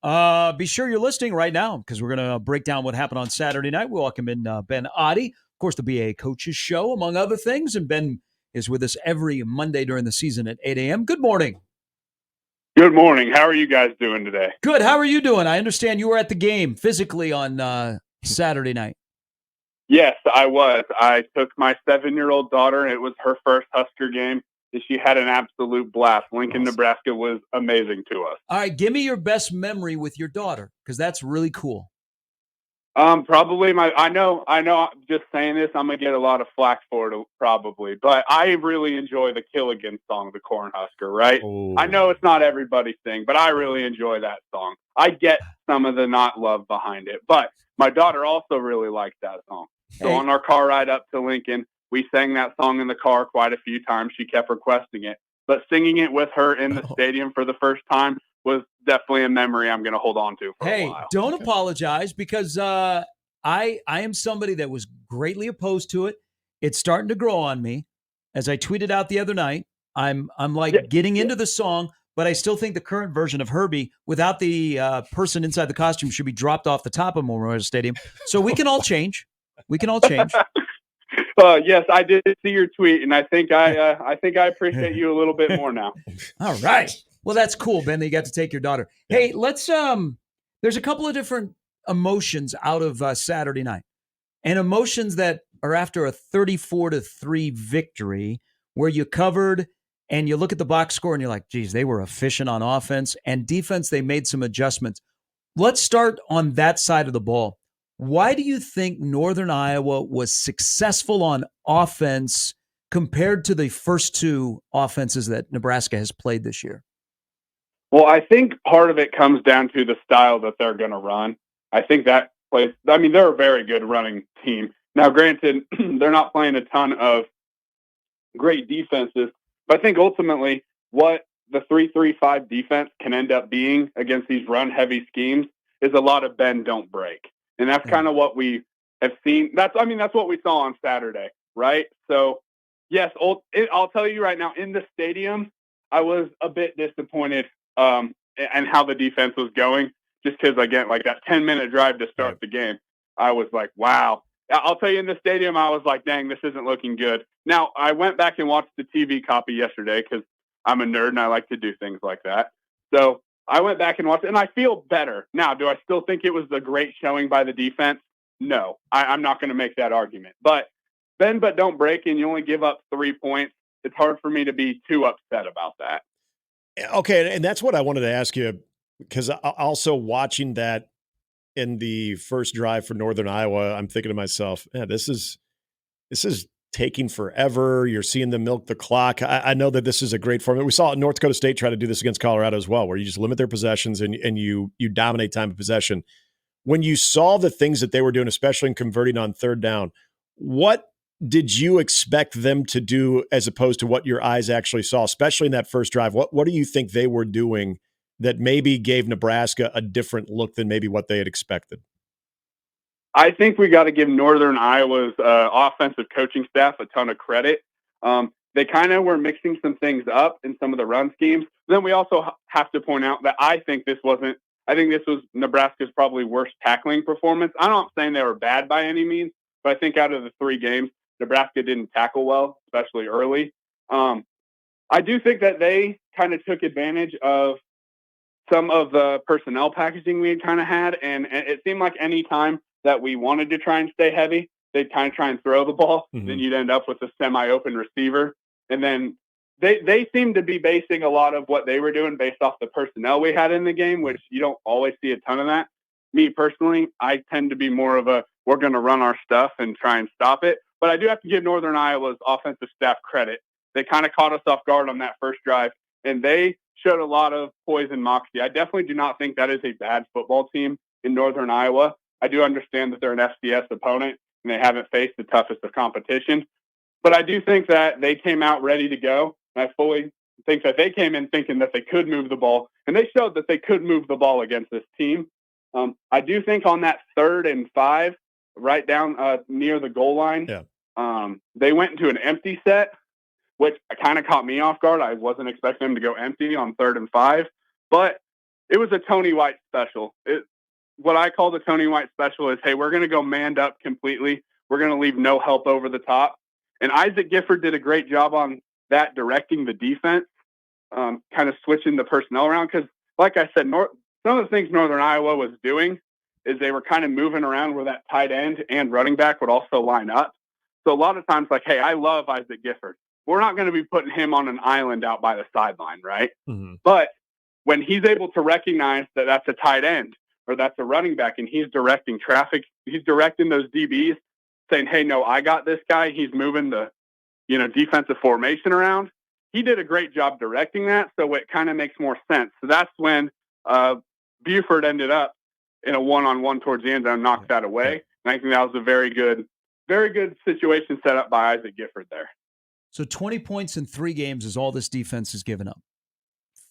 Be sure you're listening right now because we're going to break down what happened on Saturday night. We welcome in Ben Aude, of course, the BA Coaches Show, among other things. And Ben is with us every Monday during the season at 8 a.m. Good morning. Good morning. How are you guys doing today? Good. How are you doing? I understand you were at the game physically on Saturday night. Yes, I was. I took my 7-year-old daughter. It was her first Husker game, and she had an absolute blast. Lincoln, Nebraska was amazing to us. All right, give me your best memory with your daughter because that's really cool. Probably I know, just saying this, I'm going to get a lot of flack for it probably, but I really enjoy the Killigan song, the Cornhusker, right? Oh. I know it's not everybody's thing, but I really enjoy that song. I get some of the not love behind it, but my daughter also really liked that song. So on our car ride up to Lincoln, we sang that song in the car quite a few times. She kept requesting it, but singing it with her in the stadium for the first time was definitely a memory I'm going to hold on to for a while. Don't apologize because I am somebody that was greatly opposed to it. It's starting to grow on me. As I tweeted out the other night, I'm getting into the song, but I still think the current version of Herbie without the person inside the costume should be dropped off the top of Memorial Stadium. So we can all change. We can all change. Yes, I did see your tweet, and I think I appreciate you a little bit more now. All right. Well, that's cool, Ben, that you got to take your daughter. Hey, let's there's a couple of different emotions out of Saturday night. And emotions that are after a 34-3 victory where you covered and you look at the box score and you're like, geez, they were efficient on offense and defense. They made some adjustments. Let's start on that side of the ball. Why do you think Northern Iowa was successful on offense compared to the first two offenses that Nebraska has played this year? Well, I think part of it comes down to the style that they're going to run. I think that plays. I mean, they're a very good running team. Now, granted, they're not playing a ton of great defenses, but I think ultimately what the 3-3-5 defense can end up being against these run-heavy schemes is a lot of bend, don't break. And that's kind of what we have seen. That's what we saw on Saturday, right? So, yes, I'll tell you right now, in the stadium, I was a bit disappointed and how the defense was going, just because, again, like that 10-minute drive to start the game, I was like, wow. I'll tell you, in the stadium, I was like, dang, this isn't looking good. Now, I went back and watched the TV copy yesterday because I'm a nerd and I like to do things like that. So I went back and watched it, and I feel better. Now, do I still think it was a great showing by the defense? No, I'm not going to make that argument. But bend but don't break, and you only give up 3 points. It's hard for me to be too upset about that. Okay, and that's what I wanted to ask you, because also watching that in the first drive for Northern Iowa, I'm thinking to myself, yeah, this is taking forever. You're seeing them milk the clock. I know that this is a great format. We saw North Dakota State try to do this against Colorado as well, where you just limit their possessions and you dominate time of possession. When you saw the things that they were doing, especially in converting on third down, what did you expect them to do as opposed to what your eyes actually saw, especially in that first drive? What do you think they were doing that maybe gave Nebraska a different look than maybe what they had expected? I think we got to give Northern Iowa's offensive coaching staff a ton of credit. They kind of were mixing some things up in some of the run schemes. Then we also have to point out that I think this was Nebraska's probably worst tackling performance. I'm not saying they were bad by any means, but I think out of the 3 games, Nebraska didn't tackle well, especially early. I do think that they kind of took advantage of some of the personnel packaging we kind of had, and it seemed like any time that we wanted to try and stay heavy, they'd kind of try and throw the ball. Mm-hmm. Then you'd end up with a semi-open receiver. And then they seemed to be basing a lot of what they were doing based off the personnel we had in the game, which you don't always see a ton of that. Me personally, I tend to be more of we're going to run our stuff and try and stop it. But I do have to give Northern Iowa's offensive staff credit. They kind of caught us off guard on that first drive, and they showed a lot of poise and moxie. I definitely do not think that is a bad football team in Northern Iowa. I do understand that they're an FCS opponent and they haven't faced the toughest of competition. But I do think that they came out ready to go. And I fully think that they came in thinking that they could move the ball, and they showed that they could move the ball against this team. I do think on that 3rd and 5, right down near the goal line, they went into an empty set, which kind of caught me off guard. I wasn't expecting them to go empty on 3rd and 5. But it was a Tony White special. What I call the Tony White special is, hey, we're going to go manned up completely. We're going to leave no help over the top. And Isaac Gifford did a great job on that, directing the defense, kind of switching the personnel around. Because, like I said, some of the things Northern Iowa was doing is they were kind of moving around where that tight end and running back would also line up. So a lot of times, like, hey, I love Isaac Gifford. We're not going to be putting him on an island out by the sideline, right? Mm-hmm. But when he's able to recognize that that's a tight end or that's a running back and he's directing traffic, he's directing those DBs, saying, hey, no, I got this guy. He's moving the, defensive formation around. He did a great job directing that, so it kind of makes more sense. So that's when Buford ended up in a one-on-one towards the end zone, knocked that away. And I think that was a very good situation set up by Isaac Gifford there. So 20 points in 3 games is all this defense has given up.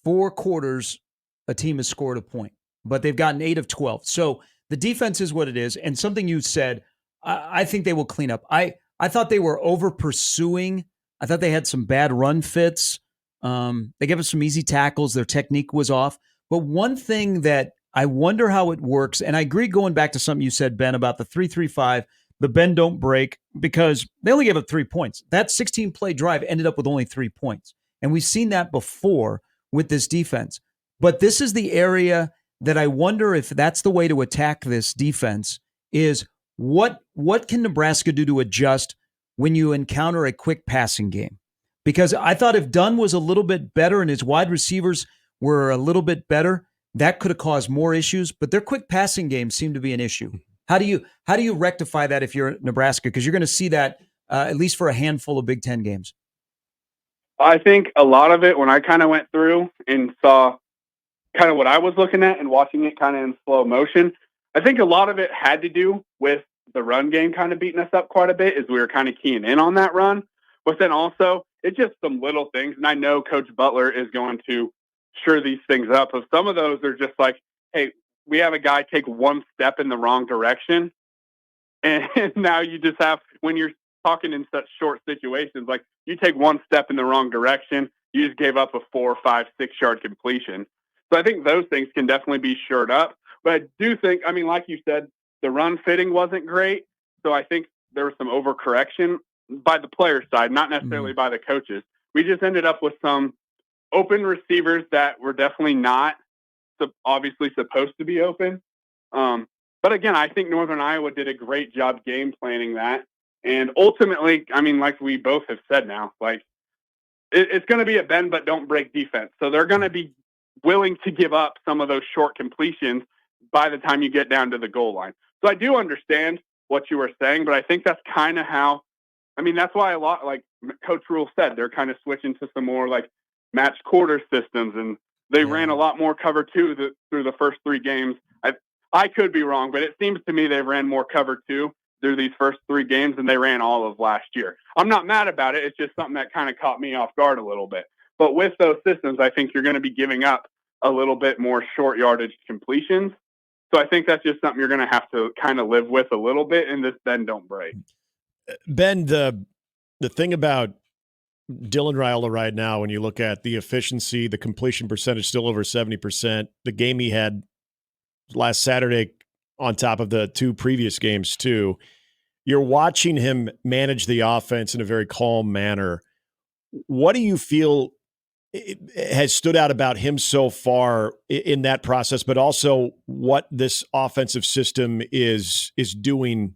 4 quarters, a team has scored a point, but they've gotten 8 of 12. So the defense is what it is. And something you said, I think they will clean up. I thought they were over pursuing. I thought they had some bad run fits. They gave us some easy tackles. Their technique was off. But one thing that I wonder how it works, and I agree going back to something you said, Ben, about the 3-3-5, the bend don't break, because they only gave up 3 points. That 16-play drive ended up with only 3 points. And we've seen that before with this defense. But this is the area that I wonder if that's the way to attack this defense is what can Nebraska do to adjust when you encounter a quick passing game? Because I thought if Dunn was a little bit better and his wide receivers were a little bit better, that could have caused more issues. But their quick passing game seemed to be an issue. How do you rectify that if you're Nebraska? Because you're going to see that at least for a handful of Big Ten games. I think a lot of it, when I kind of went through and saw kind of what I was looking at and watching it kind of in slow motion, I think a lot of it had to do with the run game kind of beating us up quite a bit as we were kind of keying in on that run. But then also, it's just some little things. And I know Coach Butler is going to sure these things up. But some of those are just like, hey, we have a guy take one step in the wrong direction. And now you just have, when you're talking in such short situations, like you take one step in the wrong direction, you just gave up a 4, 5, 6 yard completion. So I think those things can definitely be shored up. But I do think, I mean, like you said, the run fitting wasn't great. So I think there was some overcorrection by the player side, not necessarily by the coaches. We just ended up with some open receivers that were definitely not obviously supposed to be open. But again, I think Northern Iowa did a great job game planning that. And ultimately, I mean, like we both have said now, like it's going to be a bend but don't break defense. So they're going to be willing to give up some of those short completions by the time you get down to the goal line. So I do understand what you were saying, but I think that's kind of how, I mean, that's why a lot, like Coach Rule said, they're kind of switching to some more like match quarter systems, and they ran a lot more cover 2 through the first 3 games. I could be wrong, but it seems to me they ran more cover 2 through these first 3 games than they ran all of last year. I'm not mad about it. It's just something that kind of caught me off guard a little bit. But with those systems, I think you're going to be giving up a little bit more short yardage completions. So I think that's just something you're going to have to kind of live with a little bit in this bend don't break. Ben, the thing about Dylan Raiola right now, when you look at the efficiency, the completion percentage still over 70%, the game he had last Saturday on top of the 2 previous games too, you're watching him manage the offense in a very calm manner. What do you feel has stood out about him so far in that process, but also what this offensive system is doing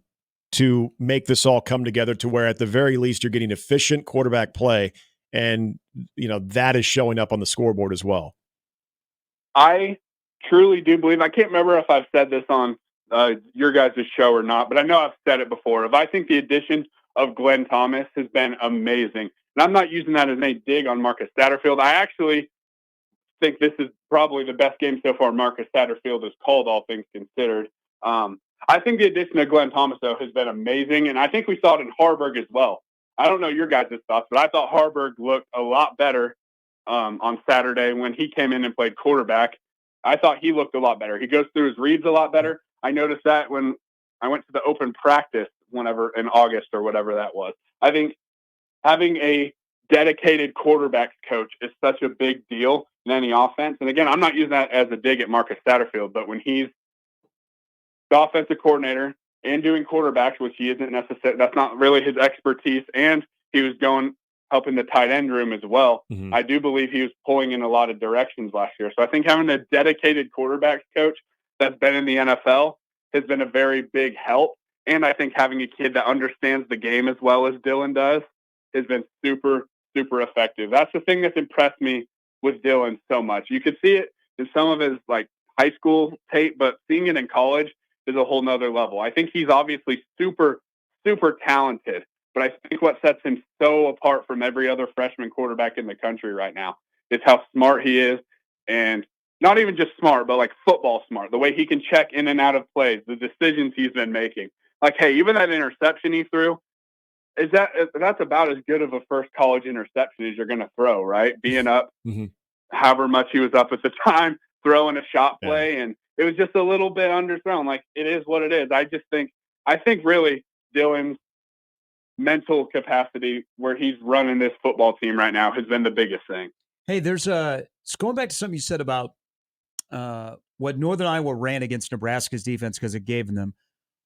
to make this all come together to where at the very least you're getting efficient quarterback play, and that is showing up on the scoreboard as well? I truly do believe, I can't remember if I've said this on your guys' show or not, but I know I've said it before. If I think the addition of Glenn Thomas has been amazing, and I'm not using that as any dig on Marcus Satterfield. I actually think this is probably the best game so far Marcus Satterfield has called, all things considered. I think the addition of Glenn Thomas, though, has been amazing, and I think we saw it in Harburg as well. I don't know your guys' thoughts, but I thought Harburg looked a lot better on Saturday when he came in and played quarterback. I thought he looked a lot better. He goes through his reads a lot better. I noticed that when I went to the open practice whenever in August or whatever that was. I think having a dedicated quarterbacks coach is such a big deal in any offense. And again, I'm not using that as a dig at Marcus Satterfield, but when he's the offensive coordinator and doing quarterbacks, which he isn't necessarily, that's not really his expertise, and he was helping the tight end room as well. Mm-hmm. I do believe he was pulling in a lot of directions last year. So I think having a dedicated quarterbacks coach that's been in the NFL has been a very big help. And I think having a kid that understands the game as well as Dylan does has been super, super effective. That's the thing that's impressed me with Dylan so much. You could see it in some of his like high school tape, but seeing it in college is a whole nother level. I think he's obviously super, super talented, but I think what sets him so apart from every other freshman quarterback in the country right now is how smart he is, and not even just smart, but like football smart, the way he can check in and out of plays, the decisions he's been making. Like, hey, even that interception he threw, that's about as good of a first college interception as you're going to throw, right? Being up Mm-hmm. however much he was up at the time, throwing a shot play, and it was just a little bit underthrown. Like, it is what it is. I think really Dylan's mental capacity where he's running this football team right now has been the biggest thing. Hey, it's going back to something you said about what Northern Iowa ran against Nebraska's defense because it gave them.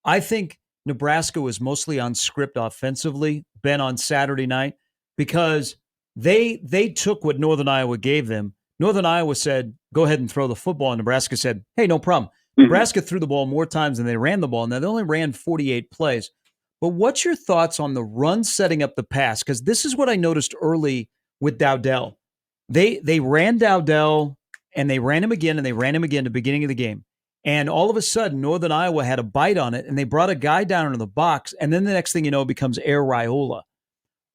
I think Nebraska was mostly on script offensively, Ben, on Saturday night, because they took what Northern Iowa gave them. Northern Iowa said, go ahead and throw the football. And Nebraska said, hey, no problem. Mm-hmm. Nebraska threw the ball more times than they ran the ball. Now, they only ran 48 plays. But what's your thoughts on the run setting up the pass? Because this is what I noticed early with Dowdell. They ran Dowdell, and they ran him again, and they ran him again at the beginning of the game. And all of a sudden, Northern Iowa had a bite on it, and they brought a guy down into the box, and then the next thing you know, it becomes Air Raiola.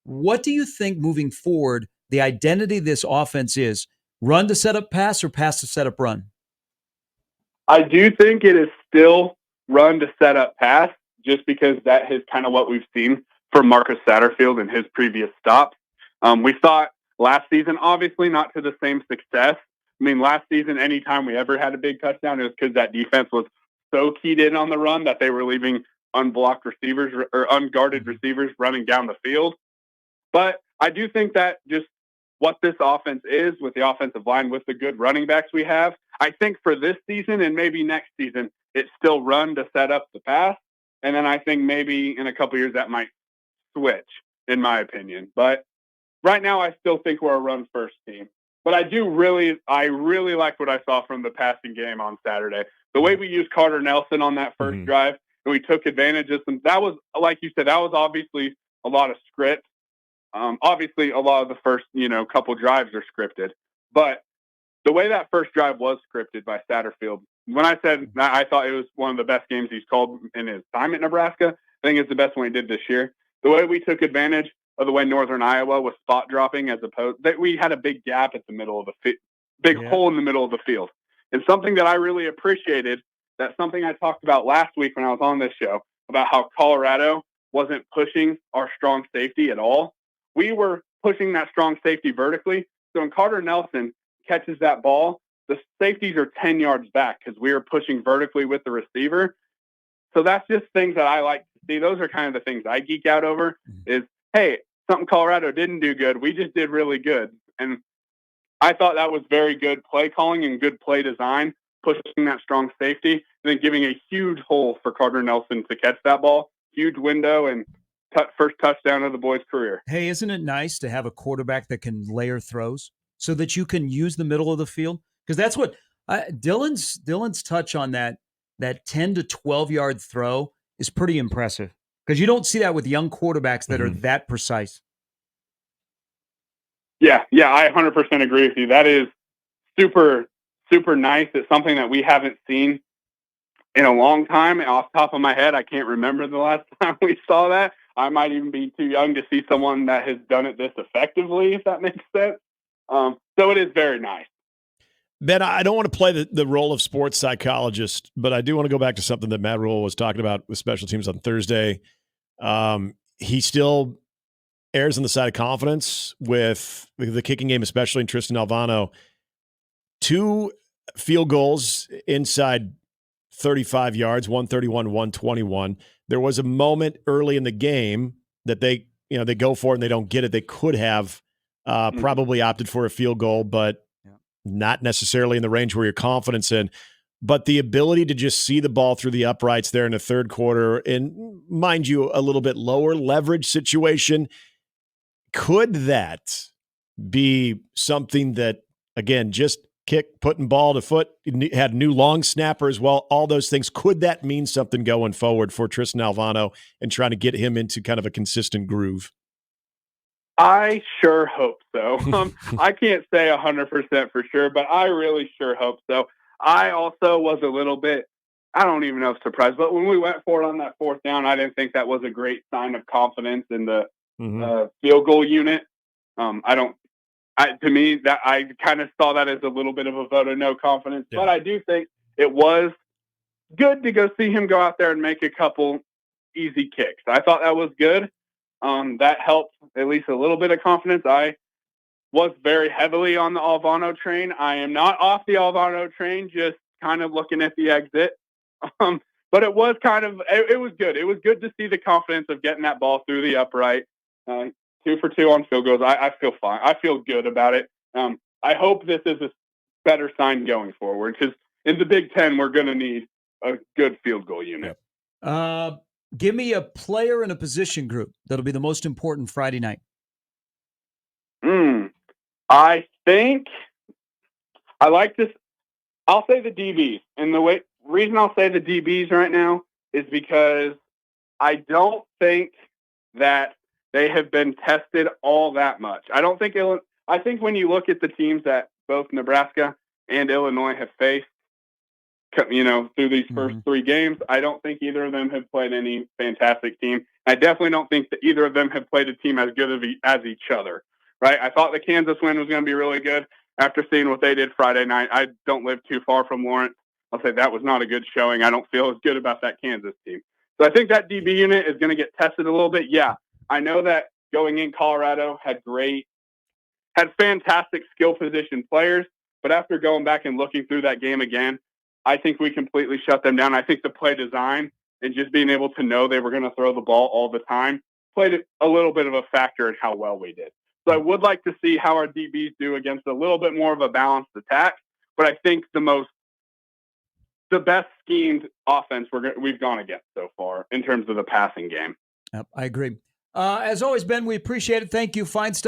What do you think moving forward, the identity of this offense is? Run to set up pass or pass to set up run? I do think it is still run to set up pass, just because that is kind of what we've seen from Marcus Satterfield in his previous stops. We saw it last season, obviously not to the same success. I mean, last season, anytime we ever had a big touchdown, it was because that defense was so keyed in on the run that they were leaving unblocked receivers or unguarded receivers running down the field. But I do think that just what this offense is with the offensive line, with the good running backs we have, I think for this season and maybe next season, it's still run to set up the pass. And then I think maybe in a couple of years that might switch, in my opinion. But right now, I still think we're a run-first team. But I really like what I saw from the passing game on Saturday. The way we used Carter Nelson on that first drive, and we took advantage of some. That was, like you said, that was obviously a lot of script. Obviously, a lot of the first, couple drives are scripted. But the way that first drive was scripted by Satterfield, when I said I thought it was one of the best games he's called in his time at Nebraska, I think it's the best one he did this year. The way we took advantage of the way Northern Iowa was spot dropping, as opposed that we had a big gap at the middle of the hole in the middle of the field. And something that I really appreciated, that's something I talked about last week when I was on this show, about how Colorado wasn't pushing our strong safety at all. We were pushing that strong safety vertically. So when Carter Nelson catches that ball, the safeties are 10 yards back because we were pushing vertically with the receiver. So that's just things that I like to see. Those are kind of the things I geek out over is, hey, something Colorado didn't do good. We just did really good. And I thought that was very good play calling and good play design, pushing that strong safety, and then giving a huge hole for Carter Nelson to catch that ball, huge window, and first touchdown of the boy's career. Hey, isn't it nice to have a quarterback that can layer throws so that you can use the middle of the field? Because that's what Dylan's touch on that 10 to 12-yard throw is pretty impressive. Because you don't see that with young quarterbacks that are that precise. Yeah, I 100% agree with you. That is super, super nice. It's something that we haven't seen in a long time. Off the top of my head, I can't remember the last time we saw that. I might even be too young to see someone that has done it this effectively, if that makes sense. So it is very nice. Ben, I don't want to play the role of sports psychologist, but I do want to go back to something that Matt Rule was talking about with special teams on Thursday. He still errs on the side of confidence with the kicking game, especially in Tristan Alvano. 2 field goals inside 35 yards, 131, 121. There was a moment early in the game that they go for it and they don't get it. They could have Probably opted for a field goal, but not necessarily in the range where your confidence in. But the ability to just see the ball through the uprights there in the third quarter, and mind you, a little bit lower leverage situation, could that be something that, again, just putting ball to foot, had new long snapper as well, all those things, could that mean something going forward for Tristan Alvano and trying to get him into kind of a consistent groove? I sure hope so. I can't say 100% for sure, but I really sure hope so. I also was a little bit, I don't even know if surprised, but when we went for it on that fourth down, I didn't think that was a great sign of confidence in the field goal unit. To me, that I kind of saw that as a little bit of a vote of no confidence, but I do think it was good to go see him go out there and make a couple easy kicks. I thought that was good. That helped at least a little bit of confidence. I was very heavily on the Alvano train. I am not off the Alvano train, just kind of looking at the exit. But it was it was good. It was good to see the confidence of getting that ball through the upright. 2 for 2 on field goals. I feel fine. I feel good about it. I hope this is a better sign going forward, because in the Big Ten, we're going to need a good field goal unit. Give me a player and a position group that'll be the most important Friday night. I think I like this. I'll say the DBs. And the reason I'll say the DBs right now is because I don't think that they have been tested all that much. I think when you look at the teams that both Nebraska and Illinois have faced, through these first 3 games, I don't think either of them have played any fantastic team. I definitely don't think that either of them have played a team as good as each other, right? I thought the Kansas win was going to be really good after seeing what they did Friday night. I don't live too far from Lawrence. I'll say that was not a good showing. I don't feel as good about that Kansas team. So I think that DB unit is going to get tested a little bit. Yeah, I know that going in, Colorado had fantastic skill position players, but after going back and looking through that game again, I think we completely shut them down. I think the play design and just being able to know they were going to throw the ball all the time played a little bit of a factor in how well we did. So I would like to see how our DBs do against a little bit more of a balanced attack, but I think the best schemed offense we've gone against so far in terms of the passing game. Yep, I agree. As always, Ben, we appreciate it. Thank you. Fine stuff.